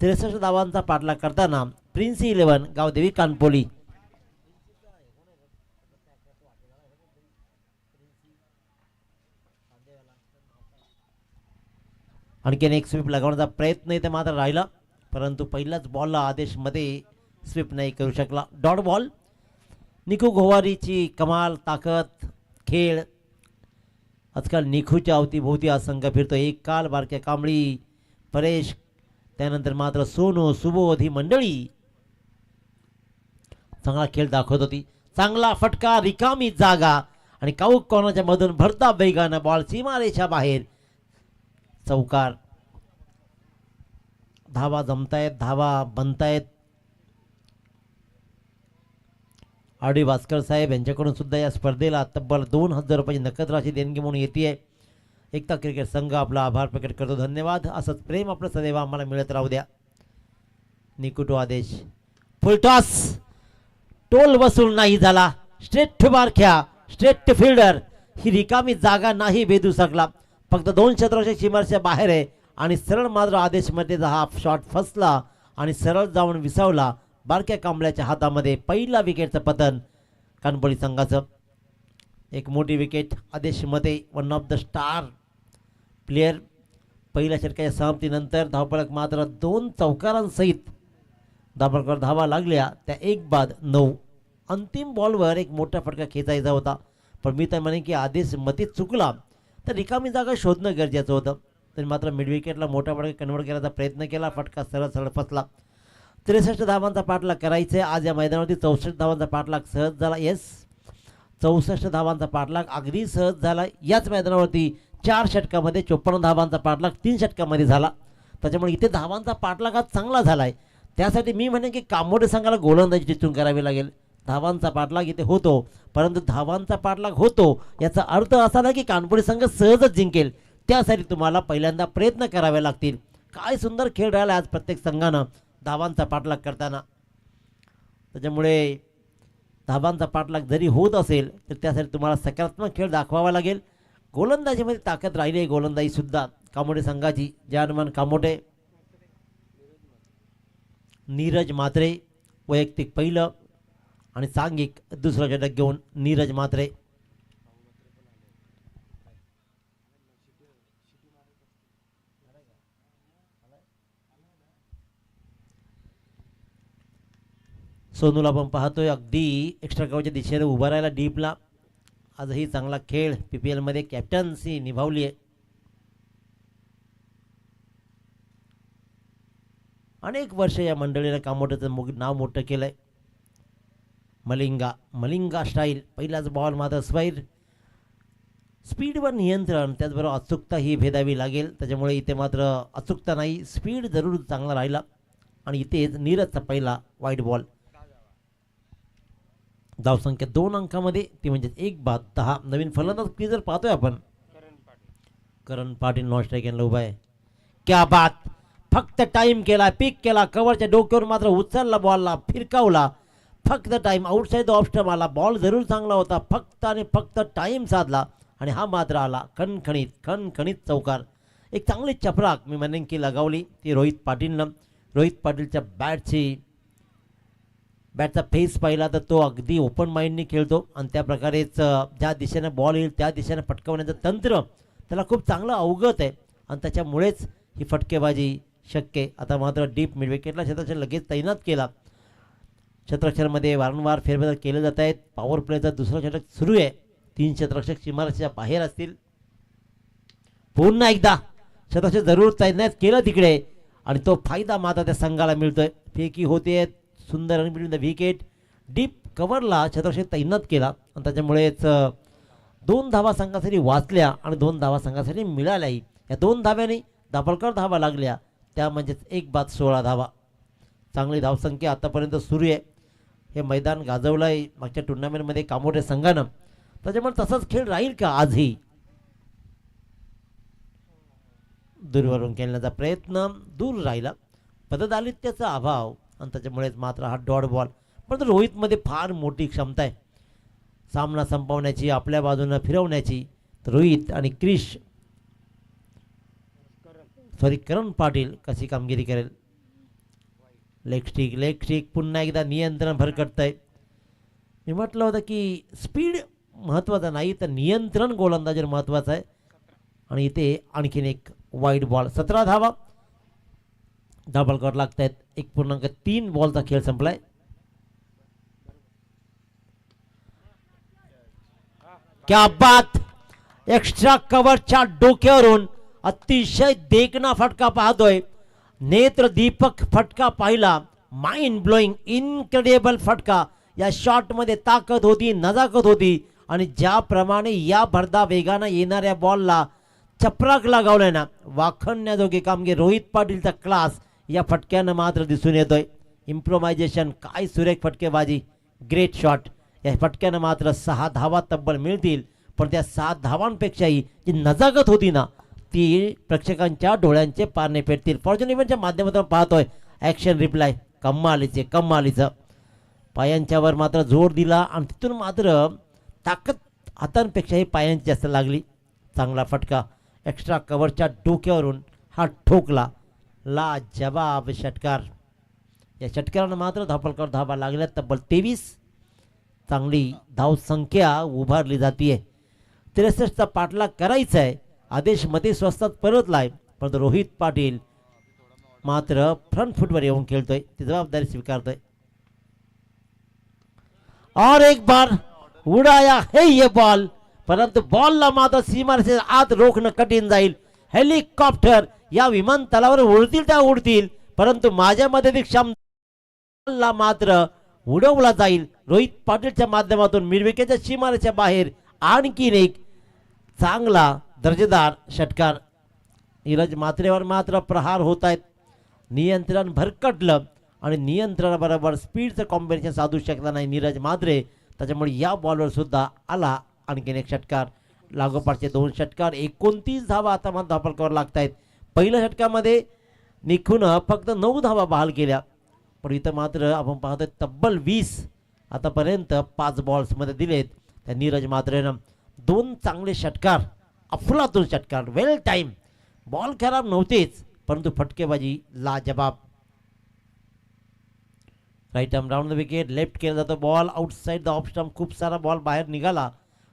63 धावांचा पाठलाग करताना प्रिन्सी 11 गावदेवी कानपोली. आणखीन एक स्वीप लगावण्याचा प्रयत्न इथे मात्र राहिला, परंतु पहिल्याच बॉलला आदेशमध्ये स्वीप नाही करू शकला. Dot ball. निकू गोवारीची कमाल ताकद खेळ. आजकाल निखूच्या अवतीभोवती हा संघ फिरतो. एक काल बारक्या कांबळी, परेश, त्यानंतर मात्र सोनू, सुबोध ही मंडळी चांगला खेळ दाखवत होती. चांगला फटका, रिकामी जागा आणि काऊक कॉर्नरच्या मधून भरता वेगानं बॉल सीमारेषा बाहेर. चौकार. धावा जमतायत, धावा बनतायत. आर डी भास्कर साहेब यांच्याकडून सुद्धा या स्पर्धेला तब्बल 2,000 रुपयाची नकद राशी देणगी म्हणून येते. एकता क्रिकेट संघ आपला आभार प्रकट करतो. धन्यवाद. असंच प्रेम आपलं सदैव आम्हाला मिळत राहू द्या. निकुटो आदेश. फुलटॉस. टोल वसूल नाही झाला. स्ट्रेट टू बारख्या, स्ट्रेट टू फिल्डर. ही रिकामी जागा नाही भेदू शकला. फक्त 2 क्षेत्राच्या सीमारेषा बाहेर आहे आणि सरळ मात्र आदेशमध्ये हा शॉट फसला आणि सरळ जाऊन विसावला बारक्या कांबळ्याच्या हातामध्ये. पहिला विकेटचं पतन कानपडी संघाचं. एक मोठी विकेट आदेशमध्ये. One of the star player. पहिल्या षटकाच्या समाप्तीनंतर धावफलक मात्र 2 चौकारांसहित धावफलकावर धावा लागल्या. त्या 1-9. अंतिम बॉलवर एक मोठा फटका खेचायचा होता, पण मी तर म्हणेन की आदेश मतीत चुकला तर रिकामी जागा शोधणं गरजेचं होतं. तरी मात्र मिड विकेटला मोठा फटका कन्वर्ट करायचा प्रयत्न केला. फटका सरळ सरळ फसला. 63 धावांचा पाठलाग करायचा आहे. आज या मैदानावरती 64 धावांचा पाठलाग सहज झाला. येस, 64 धावांचा पाठलाग अगदी सहज झाला. याच मैदानावरती 4 षटकामध्ये 54 धावांचा पाठलाग 3 षटकामध्ये झाला. त्याच्यामुळे इथे धावांचा पाठलाग आज चांगला झाला आहे. त्यासाठी मी म्हणेन की कामोडे संघाला गोलंदाजी टिचून करावी लागेल. धावांचा पाठलाग इथे होतो, परंतु धावांचा पाठलाग होतो याचा अर्थ असा नाही की कानपुडी संघ सहजच जिंकेल. त्यासाठी तुम्हाला पहिल्यांदा प्रयत्न करावे लागतील. काय सुंदर खेळ राहिला आज प्रत्येक संघानं धावांचा पाठलाग करताना. त्याच्यामुळे धावांचा पाठलाग जरी होत असेल तर त्यासाठी तुम्हाला सकारात्मक खेळ दाखवावा लागेल. गोलंदाजीमध्ये ताकद राहिली आहे गोलंदाजीसुद्धा कामोडे संघाची. जानमान कामोटे, नीरज म्हात्रे वैयक्तिक पहिलं आणि सांघिक दुसरं षटक घेऊन नीरज म्हात्रे. सोनूला पण पाहतोय अगदी एक्स्ट्रा कव्हरच्या दिशेने उभा राहिला डीपला. आजही चांगला खेळ PPL मध्ये कॅप्टन्सी निभावली आहे. अनेक वर्ष या मंडळीने कामोटेचं नाव मोठं केलंय. मलिंगा स्टाईल. पहिलाच बॉल मात्र स्वैर. स्पीडवर नियंत्रण, त्याचबरोबर अचूकता ही भेदावी लागेल. त्याच्यामुळे इथे मात्र अचूकता नाही, स्पीड जरूर चांगला राहिला. आणि इथेच नीरजचा पहिला वाईट बॉल. धावसंख्या 2 अंकामध्ये, ती म्हणजे 1-10. नवीन फलंदाज क्रीजर पाहतोय आपण. करण पाटील नॉन स्ट्राईक यांना उभा आहे. क्या बात. फक्त टाइम केला, पिक केला, कव्हरच्या डोक्यावर मात्र उचलला बॉलला, फिरकावला. फक्त टाइम. आउटसाईड ऑफ स्टंप आला. बॉल जरूर चांगला होता, फक्त आणि फक्त टाइम साधला आणि हा मात्र आला खणखणीत चौकार. एक चांगली चपराक मी म्हणेन की लगावली ती रोहित पाटीलनं. रोहित पाटीलच्या बॅटचा फेस पाहिला तर तो अगदी ओपन माइंडने खेळतो आणि त्या प्रकारेच ज्या दिशेने बॉल येईल त्या दिशेने फटकवण्याचं तंत्र त्याला खूप चांगलं अवगत आहे आणि त्याच्यामुळेच ही फटकेबाजी शक्य आहे. आता मात्र डीप मिड विकेटला क्षेत्ररक्षण लगेच तैनात केला. क्षेत्ररक्षणामध्ये वारंवार फेरबदल केले जात आहेत. पॉवर प्लेचा दुसरा षटक सुरू आहे. 3 क्षेत्ररक्षक सीमारेषेच्या बाहेर असतील. पुन्हा एकदा क्षेत्ररक्षक जरूर तैनात केलं तिकडे आणि तो फायदा मात्र त्या संघाला मिळतोय. फेकी होते. सुंदर run between the wicket. Deep कव्हरला क्षेत्ररक्षक तैनात केला आणि त्याच्यामुळेच 2 धावा संघासाठी वाचल्या आणि 2 धावा संघासाठी मिळाल्याही. या 2 धाव्याने धापलकर धावा लागल्या, त्या म्हणजेच 1-16 धावा. चांगली धावसंख्या आतापर्यंत सुरू आहे. हे मैदान गाजवलं आहे मागच्या टुर्नामेंटमध्ये कामोटे संघानं. त्याच्यामुळे तसाच खेळ राहील का आजही. दूरवरून खेळण्याचा प्रयत्न दूर राहिला. पददालित्याचा अभाव आणि त्याच्यामुळेच मात्र हा डॉट बॉल. पण रोहितमध्ये फार मोठी क्षमता आहे सामना संपवण्याची, आपल्या बाजूनं फिरवण्याची. रोहित आणि करण पाटील कशी कामगिरी करेल. लेग स्टिक पुन्हा एकदा नियंत्रण भरकटत आहे. मी म्हटलं होतं की स्पीड महत्त्वाचा नाही तर नियंत्रण गोलंदाजीवर महत्त्वाचं आहे. आणि इथे आणखीन एक वाईड बॉल. 17 धावा धाबलकर लागत आहेत. 1.3 बॉलचा खेळ संपलाय. क्या बात. एक्स्ट्रा कव्हरच्या डोक्यावरून अतिशय देखणा फटका पाहतोय. नेत्र दीपक फटका पाहिला. माइंड ब्लोईंग इनक्रेडिबल फटका. या शॉट मध्ये ताकद होती, नजाकत होती आणि ज्याप्रमाणे या भरदा वेगानं येणाऱ्या बॉलला चपराक लगावलाय ना, वाखण्याजोगी कामगिरी. रोहित पाटीलचा क्लास या फटक्यानं मात्र दिसून येतोय. इम्प्रोव्हायझेशन, काय सुरेख फटकेबाजी, ग्रेट शॉट. या फटक्यानं मात्र 6 धावा तब्बल मिळतील. पण त्या 7 धावांपेक्षाही जी नजाकत होती ना, ती प्रेक्षकांच्या डोळ्यांचे पारणे फेडतील. फॉर्च्यून इव्हेंटच्या माध्यमातून पाहतोय ॲक्शन रिप्लाय. कम्मालीचं पायांच्यावर मात्र जोर दिला आणि तिथून मात्र ताकद हातांपेक्षाही पायांची जास्त लागली. चांगला फटका. एक्स्ट्रा कव्हरच्या डोक्यावरून हा ठोकला. ला जवाब षटकार. या षटकारानं मात्र धापलकर धावा लागल्या तब्बल 23. चांगली धावसंख्या उभारली जाते. 63चा पाठलाग करायचा आहे. आदेश मध्ये स्वस्तात परतलाय, परंतु रोहित पाटील मात्र फ्रंट फुटवर येऊन खेळतोय. ती जबाबदारी स्वीकारतोय. और एक बार उडाया है ये बॉल, परंतु बॉलला मात्र सीमारेषेच्या आत रोखणं कठीण जाईल. हेलिकॉप्टर या विमानतळावर उडतील त्या उडतील, परंतु माझ्या मते क्षमता मात्र उडवला जाईल. रोहित पाटीलच्या माध्यमातून मिडविकेच्या सीमारेषेच्या बाहेर आणखीन एक चांगला दर्जेदार षटकार. नीरज मात्रेवर मात्र प्रहार होत आहेत. नियंत्रण भरकटलं आणि नियंत्रणाबरोबर स्पीडचं कॉम्बिनेशन साधू शकला नाही नीरज मात्रे. त्याच्यामुळे या बॉलवर सुद्धा आला आणखीन एक षटकार. लागोपाठचे 2 षटकार. 29 धावा आता मात्र धापलकर लागत आहेत. पहिल्या षटकामध्ये निखून फक्त 9 धावा बहाल केल्या, पण इथं मात्र आपण पाहतोय तब्बल 20 आतापर्यंत 5 बॉल्समध्ये दिलेत त्या नीरज मात्रेनं. 2 चांगले षटकार, अफलातून षटकार, वेल टाईम. बॉल खराब नव्हतेच, परंतु फटकेबाजी लाजबाब. Right arm round the wicket. Left केला जातो ball outside the off stump. खूप सारा बॉल बाहेर निघाला.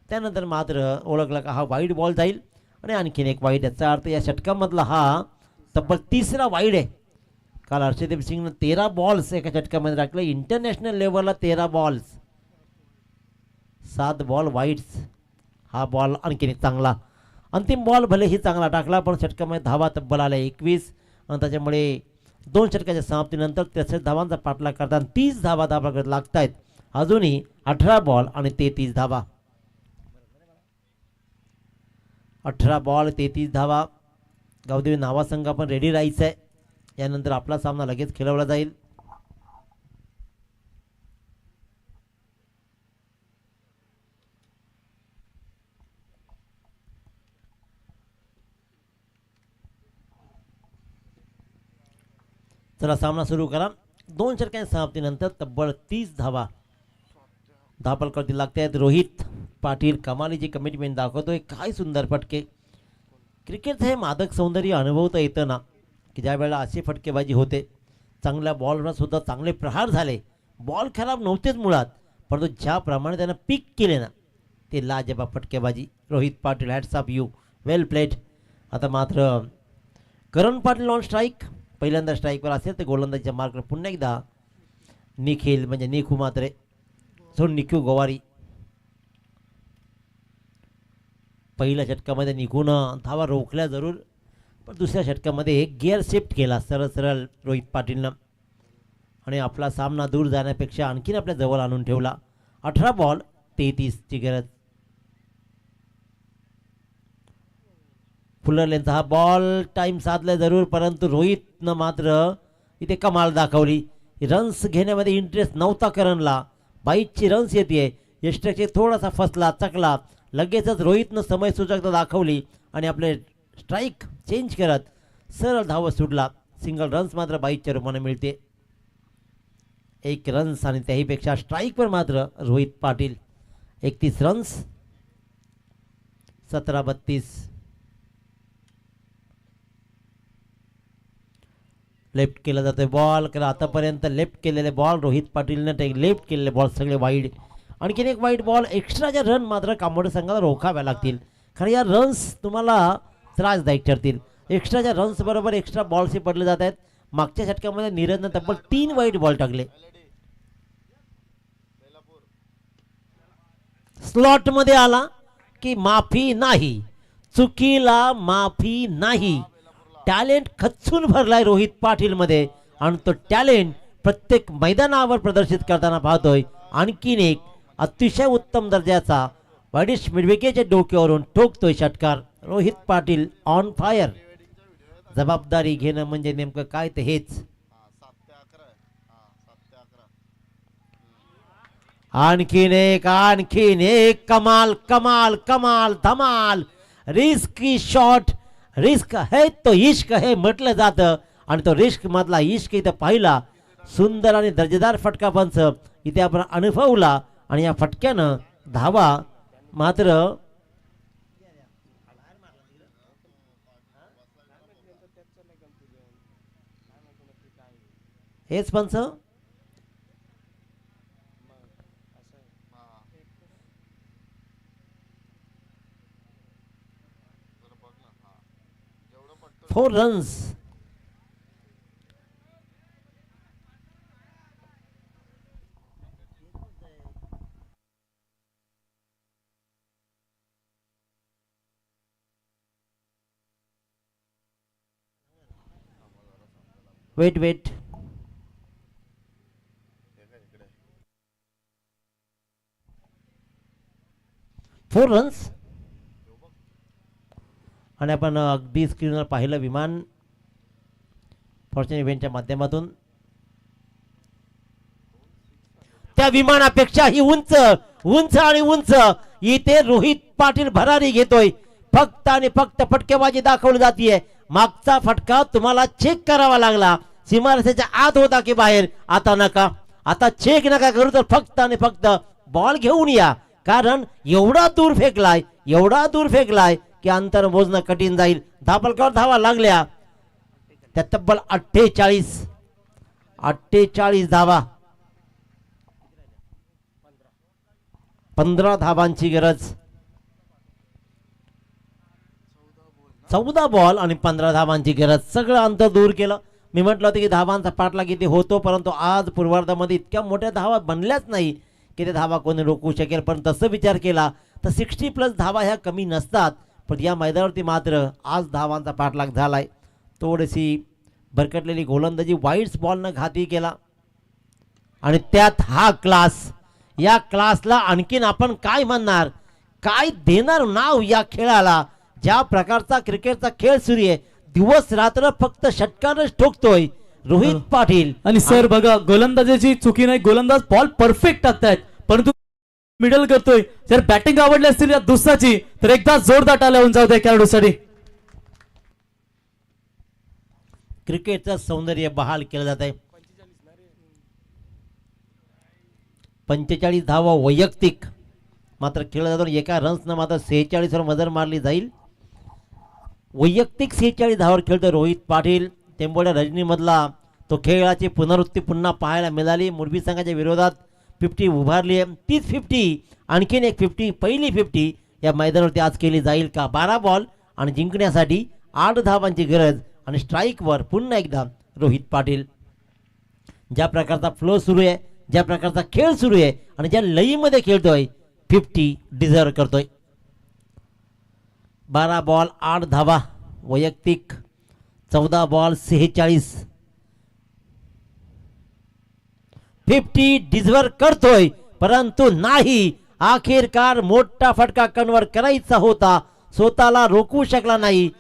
त्यानंतर मात्र ओळखला का हा वाईड बॉल जाईल आणि आणखीन एक वाईड. याचा अर्थ या षटकामधला हा तब्बल 3रा वाईड आहे. काल हर्षदीप सिंगनं 13 बॉल्स एका षटकामध्ये टाकले. इंटरनॅशनल लेवलला 13 बॉल्स, 7 बॉल वाईड्स. हा बॉल आणखीन एक चांगला. अंतिम बॉल भलेही चांगला टाकला, पण षटकामध्ये धावा तब्बल आल्या 21 आणि त्याच्यामुळे 2 षटकाच्या समाप्तीनंतर 63 धावांचा पाठलाग करताना 30 धावा लागत आहेत. अजूनही 18 बॉल आणि 33 धावा. 18 बॉल 33 धावा. गावदेवी नावासंघ आपण रेडी राहायचं आहे. यानंतर आपला सामना लगेच खेळवला जाईल. चला सामना सुरू करा. 2 षटकांच्या समाप्तीनंतर तब्बल 30 धावा धापलकर लागते आहेत. रोहित पाटील कमालीची कमिटमेंट दाखवतोय. काय सुंदर फटके. क्रिकेट हे मादक सौंदर्य अनुभवता येतं ना, की ज्या वेळेला अशी फटकेबाजी होते. चांगल्या बॉलवर सुद्धा चांगले प्रहार झाले. बॉल खराब नव्हतेच मुळात, परंतु ज्याप्रमाणे त्यानं पिक केले ना, ते लाजबाब फटकेबाजी. Rohit Patil, hats off you, well played. आता मात्र करण पाटील ऑन स्ट्राईक. पहिल्यांदा स्ट्राईकवर असेल तर गोलंदाजीच्या मार्कवर पुन्हा एकदा निखिल म्हणजे निखू मात्रे, निखू गोवारी. पहिल्या षटकामध्ये निखून धावा रोखल्या जरूर, पण दुसऱ्या षटकामध्ये गिअर शिफ्ट केला सरळ रोहित पाटीलनं आणि आपला सामना दूर जाण्यापेक्षा आणखीन आपल्या जवळ आणून ठेवला. 18 बॉल 33ची गरज. फुलरलेनचा हा बॉल टाइम साधला जरूर, परंतु रोहितनं मात्र इथे कमाल दाखवली. रन्स घेण्यामध्ये इंटरेस्ट नव्हता करणला. 22ची रन्स येते. यष्टरचे थोडासा फसला, चकला. लगेचच रोहितनं समय सूचकता दाखवली आणि आपले स्ट्राईक चेंज करत सरळ धावत सुटला. सिंगल रन्स मात्र 22च्या रूपाने मिळते. 1 रन्स आणि त्याहीपेक्षा स्ट्राईकवर मात्र रोहित पाटील 31 रन्स 17-32. लेफ्ट केला जातोय बॉल. कारण आतापर्यंत लेफ्ट केलेले बॉल रोहित पाटीलने लेफ्ट केलेले बॉल सगळे वाईड. आणखीन एक वाईड बॉल. एक्स्ट्राच्या रन मात्र कांबोडे संघाला रोखाव्या लागतील. कारण या रन्स तुम्हाला त्रासदायक ठरतील. एक्स्ट्राच्या रन्स बरोबर एक्स्ट्रा बॉल्सही पडले जात आहेत. मागच्या षटकामध्ये नीरजनं तब्बल 3 वाईट बॉल टाकले. स्लॉट मध्ये आला की माफी नाही, चुकीला माफी नाही. टॅलेंट खच्चून भरलाय रोहित पाटील मध्ये आणि तो टॅलेंट प्रत्येक मैदानावर प्रदर्शित करताना पाहतोय. आणखीन एक अतिशय उत्तम दर्जाचा वाईडिश मिडविकेच्या डोक्यावरून ठोकतोय षटकार. Rohit Patil on fire. जबाबदारी घेणं म्हणजे नेमकं काय ते हेच. आणखीन एक कमाल कमाल कमाल धमाल. Risky shot. रिस्क है तो इश्क है म्हटलं जातं आणि तो रिस्क मधला इश्क इथं पाहिला. सुंदर आणि दर्जेदार फटका पंच इथे आपण अनुभवला आणि या फटक्यानं धावा मात्र हेच पंच. Four runs. Wait 4 runs. आणि आपण अगदी स्क्रीनवर पाहिलं विमान फॉर्च्यून इव्हेंटच्या माध्यमातून. त्या विमानापेक्षा ही उंच उंच आणि उंच इथे रोहित पाटील भरारी घेतोय. फक्त आणि फक्त फटकेबाजी दाखवली जातीये. मागचा फटका तुम्हाला चेक करावा लागला. सीमारेषेच्या आत होता की बाहेर. आता नका, आता चेक नका करू, तर फक्त आणि फक्त बॉल घेऊन या. कारण एवढा दूर फेकलाय की अंतर मोजणं कठीण जाईल. धापलकावर धावा लागल्या त्या तब्बल 48 धावा. 15 धावांची गरज. 14 बॉल आणि 15 धावांची गरज. सगळं अंतर दूर केलं. मी म्हटलं होतं की धावांचा पाठलाग किती होतो, परंतु आज पूर्वार्धामध्ये इतक्या मोठ्या धावा बनल्याच नाही की ते धावा कोणी रोखू शकेल. पण तसं विचार केला तर 60+ धावा ह्या कमी नसतात. पण या मैदानावरती मात्र आज धावांचा पाठलाग झालाय. थोडीशी भरकटलेली गोलंदाजी वाईड्स बॉलनं घाती केला आणि त्यात हा क्लास. या क्लासला आणखीन आपण काय म्हणणार, काय देणार नाव या खेळाला. ज्या प्रकारचा क्रिकेटचा खेळ सुरू आहे, दिवस रात्र फक्त षटकानच ठोकतोय रोहित पाटील. आणि सर बघा, गोलंदाजाची चुकी नाही, गोलंदाज बॉल परफेक्ट टाकतायत, परंतु मिडल करतोय. जर बॅटिंग आवडली असतील या दुसऱ्याची तर एकदा जोरदार टाळ्या होऊन जाऊ द्या खेळाडूसाठी. क्रिकेटचं सौंदर्य बहाल केलं जात आहे. 45 धावा वैयक्तिक मात्र खेळला जातो. एका रन्सनं मात्र 46 वर मजर मारली जाईल. वैयक्तिक 46 धावावर खेळतो रोहित पाटील. टेंबोड्या रजनीमधला तो खेळाची पुनरावृत्ती पुन्हा पाहायला मिळाली. मुरबी संघाच्या विरोधात 50 उभारली आहे. तीच 50 आणखीन एक 50, पहिली 50 या मैदानावरती आज केली जाईल का. 12 बॉल आणि जिंकण्यासाठी 8 धावांची गरज आणि स्ट्राईकवर पुन्हा एकदा रोहित पाटील. ज्या प्रकारचा फ्लो सुरू आहे, ज्या प्रकारचा खेळ सुरू आहे आणि ज्या लईमध्ये खेळतोय, 50 डिझर्व करतोय. 12 बॉल 8 धावा वैयक्तिक. 14 बॉल 46. 50 डिझर्व करतोय, परंतु नाही. आखिरकार मोठा फटका कन्वर्ट करायचा होता, स्वतःला रोखू शकला नाही.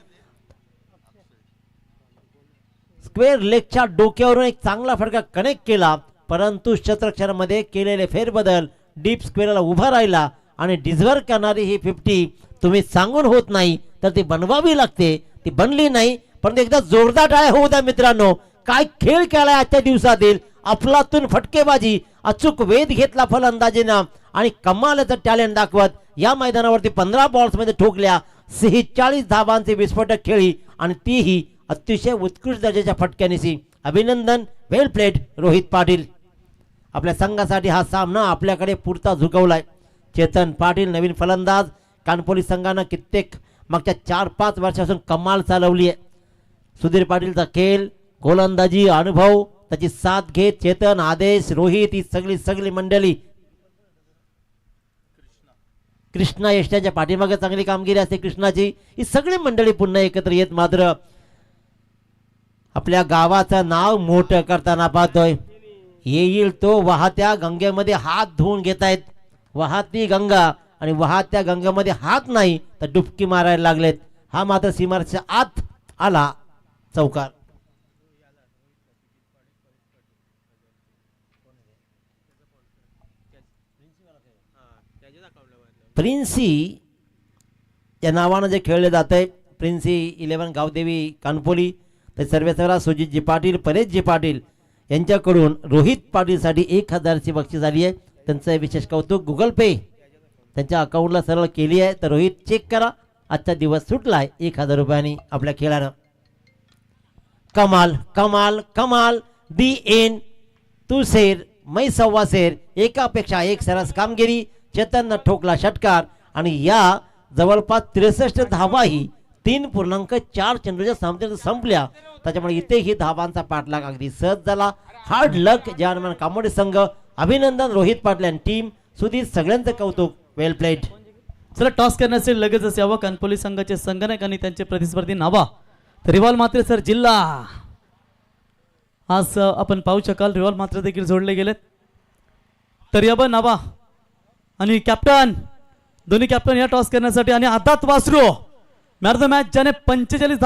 स्क्वेअर लेगच्या डोक्यावरून एक चांगला फटका कनेक्ट केला, परंतु शतरक्षरामध्ये केलेले फेरबदल डीप स्क्वेअरला उभा राहिला आणि डिझर्व करणारी ही 50 तुम्ही सांगून होत नाही तर ती बनवावी लागते. ती बनली नाही, परंतु एकदा जोरदार टाळ्या होऊ द्या मित्रांनो. काय खेळ केलाय आजच्या दिवसातील. अफलातून फटकेबाजी, अचूक वेध घेतला फलंदाजीनं आणि कमालाचं टॅलेंट दाखवत या मैदानावरती 15 बॉल्समध्ये ठोकल्या 46 धावांचे विस्फोटक खेळी आणि तीही अतिशय उत्कृष्ट दर्जाच्या फटक्यानिशी. अभिनंदन, वेल प्लेड रोहित पाटील. आपल्या संघासाठी हा सामना आपल्याकडे पुरता झुकवलाय. चेतन पाटील नवीन फलंदाज. कानपोली संघानं कित्येक मागच्या 4-5 वर्षापासून कमाल चालवली आहे. सुधीर पाटीलचा खेळ, गोलंदाजी, अनुभव, त्याची साथ घेत चेतन, आदेश, रोहित ही सगळी मंडळी, कृष्णा यष्टाच्या पाठीमागे चांगली कामगिरी असते कृष्णाची, ही सगळी मंडळी पुन्हा एकत्र येत मात्र आपल्या गावाचं नाव मोठं करताना पाहतोय. येईल तो वाहत्या गंगेमध्ये हात धुवून घेतायत. वाहती गंगा आणि वाहत्या गंगेमध्ये हात नाही तर डुबकी मारायला लागलेत. हा मात्र सीमारेषेच्या आत आला चौकार. प्रिन्सी या नावानं जे खेळले जात आहे, प्रिन्सी 11 गावदेवी कानपोली, तर सर्वेसर्वा सुजितजी पाटील, परेशजी पाटील यांच्याकडून रोहित पाटीलसाठी 1000ची बक्षीस आली आहे. त्यांचं विशेष कौतुक. गुगल पे त्यांच्या अकाउंटला सरळ केली आहे. तर रोहित चेक करा, आजचा दिवस सुटलाय 1000 रुपयांनी आपल्या खेळानं. कमाल कमाल कमाल, दी एन तू शेर मै सव्वा शेर, एकापेक्षा एक सरस कामगिरी. चेतननं ठोकला षटकार आणि या जवळपास 63 धावाही 3.4 चेंडूच्या सामन्यात संपल्या. त्याच्यामुळे इथेही धावांचा पाठलाग अगदी सहज झाला. हार्ड लक जर्मन कामोडी संघ. अभिनंदन रोहित पाटील आणि टीम. सुधीर सगळ्यांचं कौतुक. वेल प्लेड. चला टॉस करण्याचे लगेचच यावं कानपोली संघाचे संगणक आणि त्यांचे प्रतिस्पर्धी नावा. तर रिवाल मात्र सर जिल्हा आज आपण पाहू शकाल रिवाल मात्र देखील जोडले गेलेत. तर यावं नावा आणि कॅप्टन, दोन्ही कॅप्टन या टॉस करण्यासाठी आणि आदात वासरू मॅन ऑफ द मॅच ज्याने 45